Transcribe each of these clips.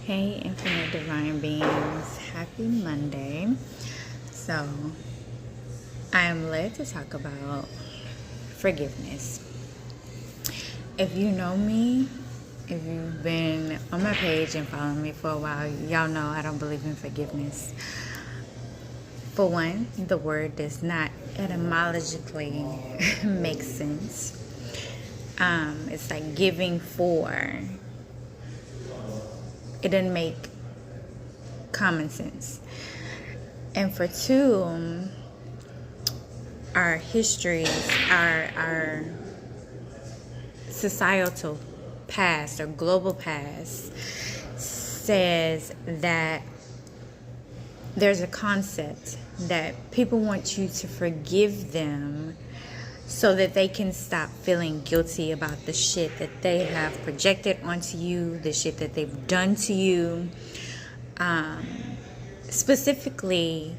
Hey, infinite divine beings, happy Monday. So, I am led to talk about forgiveness. If you know me, if you've been on my page and following me for a while, y'all know I don't believe in forgiveness. For one, the word does not etymologically make sense. It's like giving for. It doesn't make common sense. And for two, our histories, our societal past or global past says that there's a concept that people want you to forgive them so that they can stop feeling guilty about the shit that they have projected onto you, the shit that they've done to you. Specifically,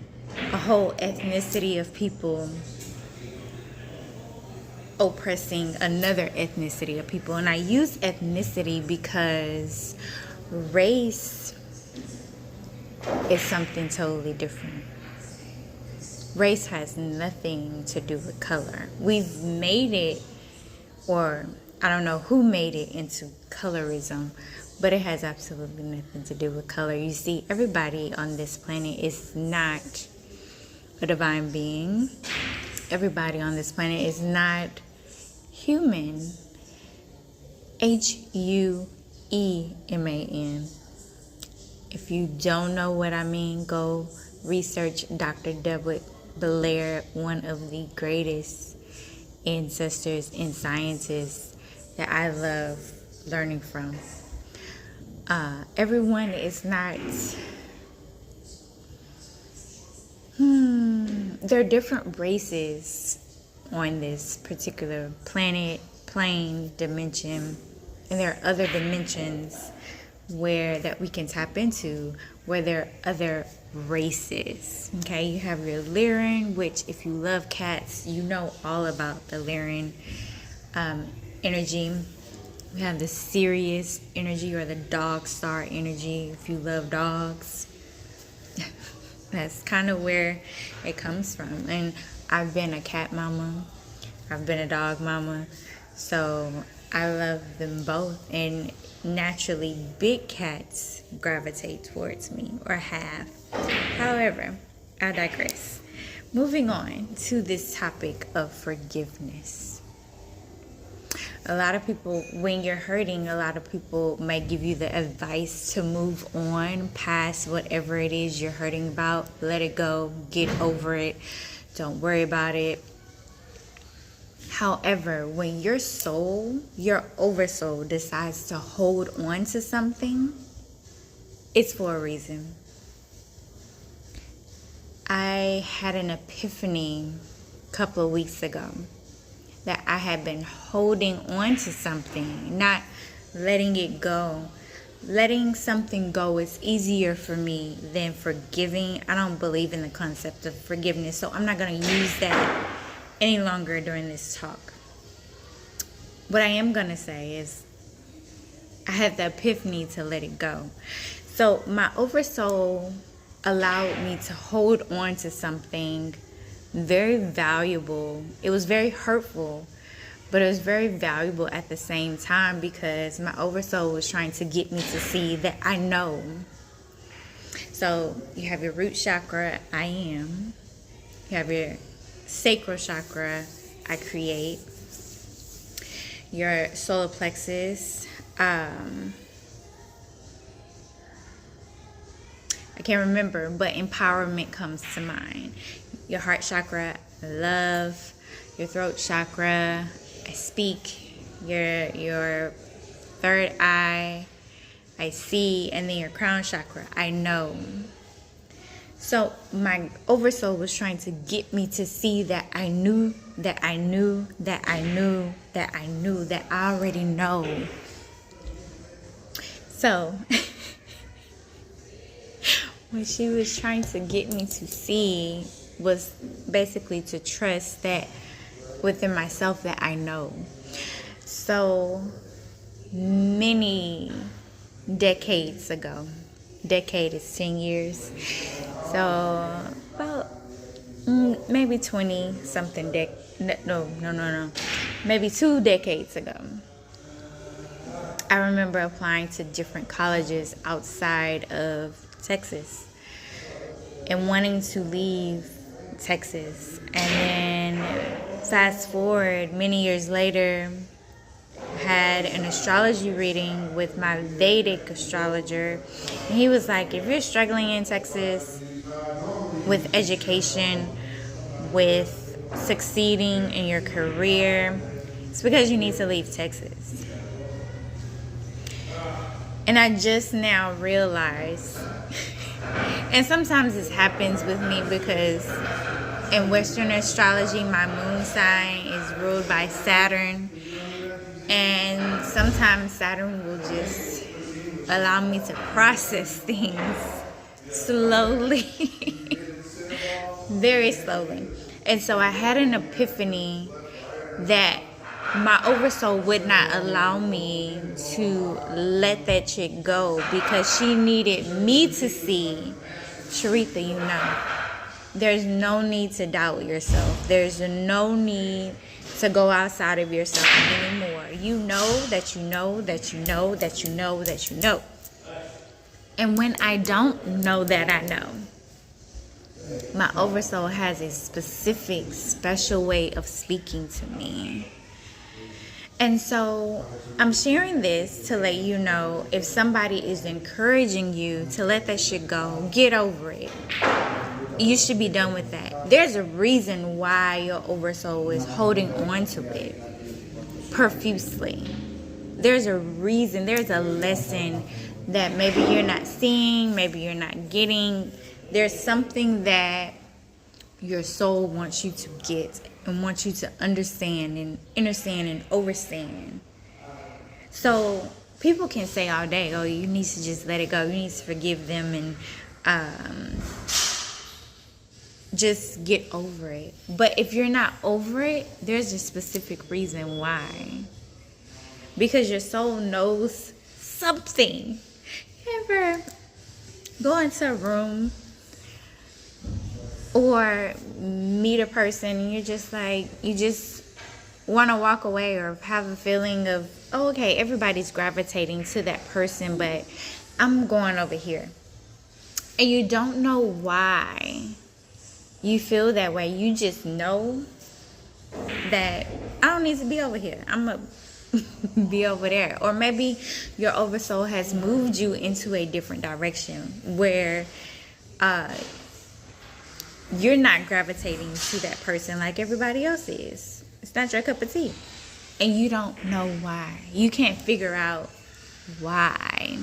a whole ethnicity of people oppressing another ethnicity of people. And I use ethnicity because race is something totally different. Race has nothing to do with color. We've made it, or I don't know who made it into colorism, but it has absolutely nothing to do with color. You see, everybody on this planet is not a divine being. Everybody on this planet is not human. Hueman. If you don't know what I mean, go research Dr. Dewitt Blair, one of the greatest ancestors and scientists that I love learning from. Everyone is not. There are different races on this particular planet, plane, dimension, and there are other dimensions that we can tap into where there are other races. Okay, you have your Lyran, which if you love cats, you know all about the Lyran energy. We have the Sirius energy or the dog star energy if you love dogs. That's kind of where it comes from. And I've been a cat mama, I've been a dog mama, so I love them both. And naturally, big cats gravitate towards me, or have. However, I digress. Moving on to this topic of forgiveness. A lot of people, when you're hurting, a lot of people might give you the advice to move on past whatever it is you're hurting about. Let it go. Get over it. Don't worry about it. However, when your soul, your oversoul, decides to hold on to something, it's for a reason. I had an epiphany a couple of weeks ago that I had been holding on to something, not letting it go. Letting something go is easier for me than forgiving. I don't believe in the concept of forgiveness, so I'm not going to use that any longer during this talk. What I am going to say is I had the epiphany to let it go. So my oversoul allowed me to hold on to something very valuable. It was very hurtful, but it was very valuable at the same time because my oversoul was trying to get me to see that I know. So you have your root chakra, I am. You have your sacral chakra, I create. Your solar plexus, I can't remember, but empowerment comes to mind. Your heart chakra, love. Your throat chakra, I speak. Your third eye, I see. And then your crown chakra, I know. So my oversoul was trying to get me to see that I knew, that I knew, that I knew, that I knew, that I already know. So what she was trying to get me to see was basically to trust that within myself that I know. So many decades ago. Decade is 10 years. So about maybe 20 something no. Maybe 2 decades ago. I remember applying to different colleges outside of Texas and wanting to leave Texas. And then fast forward many years later, had an astrology reading with my Vedic astrologer. And he was like, if you're struggling in Texas with education, with succeeding in your career, it's because you need to leave Texas. And I just now realized, and sometimes this happens with me because in Western astrology, my moon sign is ruled by Saturn. And sometimes Saturn will just allow me to process things slowly, very slowly. And so I had an epiphany that my oversoul would not allow me to let that chick go because she needed me to see, Sharitha, you know, there's no need to doubt yourself. There's no need to go outside of yourself anymore. You know that you know that you know that you know that you know. And when I don't know that I know, my oversoul has a specific, special way of speaking to me. And so I'm sharing this to let you know, if somebody is encouraging you to let that shit go, get over it. You should be done with that. There's a reason why your oversoul is holding on to it profusely. There's a reason, there's a lesson that maybe you're not seeing, maybe you're not getting. There's something that your soul wants you to get and wants you to understand and overstand. So people can say all day, oh, you need to just let it go. You need to forgive them and just get over it. But if you're not over it, there's a specific reason why. Because your soul knows something. You ever go into a room or meet a person and you're just like, you just want to walk away or have a feeling of, oh, okay, everybody's gravitating to that person, but I'm going over here. And you don't know why you feel that way. You just know that I don't need to be over here. I'm going to be over there. Or maybe your oversoul has moved you into a different direction where you're not gravitating to that person like everybody else is. It's not your cup of tea. And you don't know why. You can't figure out why.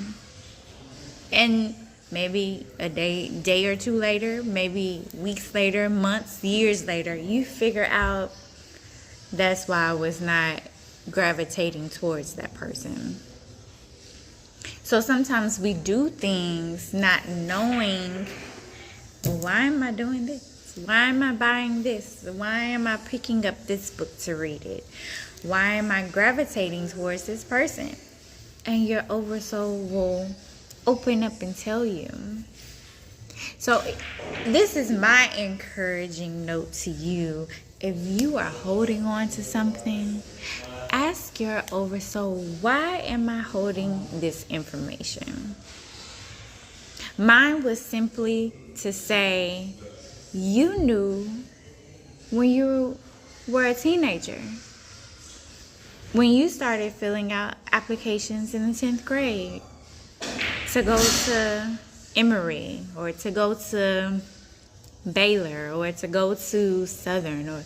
And maybe a day or two later, maybe weeks later, months, years later, you figure out that's why I was not gravitating towards that person. So sometimes we do things not knowing, why am I doing this? Why am I buying this? Why am I picking up this book to read it? Why am I gravitating towards this person? And your oversoul will open up and tell you. So this is my encouraging note to you. If you are holding on to something, ask your oversoul, why am I holding this information? Mine was simply to say, you knew when you were a teenager, when you started filling out applications in the 10th grade to go to Emory or to go to Baylor or to go to Southern or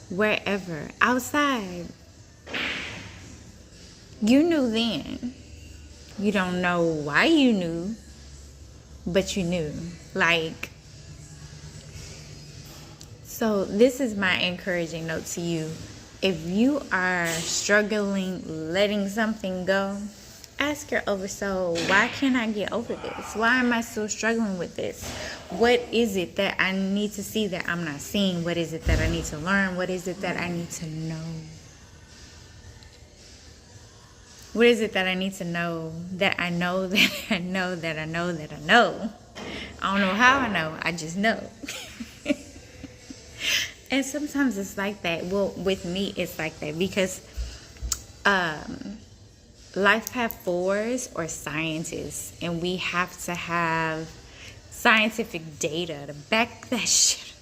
wherever outside. You knew then. You don't know why you knew, but you knew. So this is my encouraging note to you. If you are struggling letting something go, ask your oversoul, why can't I get over this? Why am I still struggling with this? What is it that I need to see that I'm not seeing? What is it that I need to learn? What is it that I need to know? What is it that I need to know that I know that I know that I know that I know? I don't know how I know. I just know. And sometimes it's like that. Well, with me, it's like that because life path forwards are scientists, and we have to have scientific data to back that shit.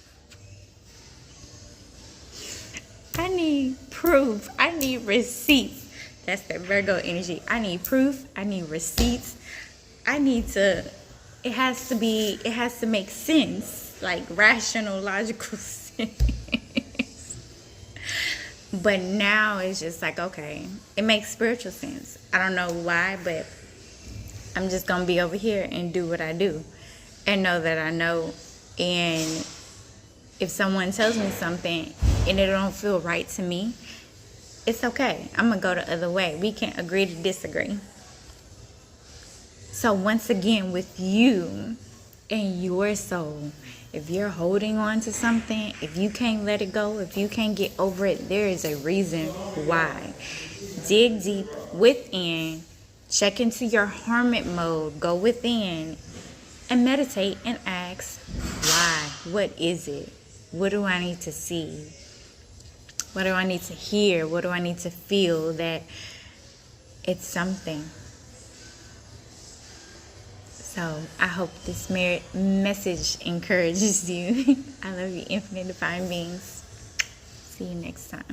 I need proof. I need receipts. That's the Virgo energy. I need proof. I need receipts. I need to, it has to make sense, like rational, logical sense. But now it's just like, okay, it makes spiritual sense. I don't know why, but I'm just going to be over here and do what I do and know that I know. And if someone tells me something and it don't feel right to me, it's okay. I'm going to go the other way. We can agree to disagree. So once again, with you and your soul, if you're holding on to something, if you can't let it go, if you can't get over it, there is a reason why. Dig deep within, check into your hermit mode, go within and meditate and ask, why? What is it? What do I need to see? What do I need to hear? What do I need to feel that it's something? So I hope this message encourages you. I love you, infinite divine beings. See you next time.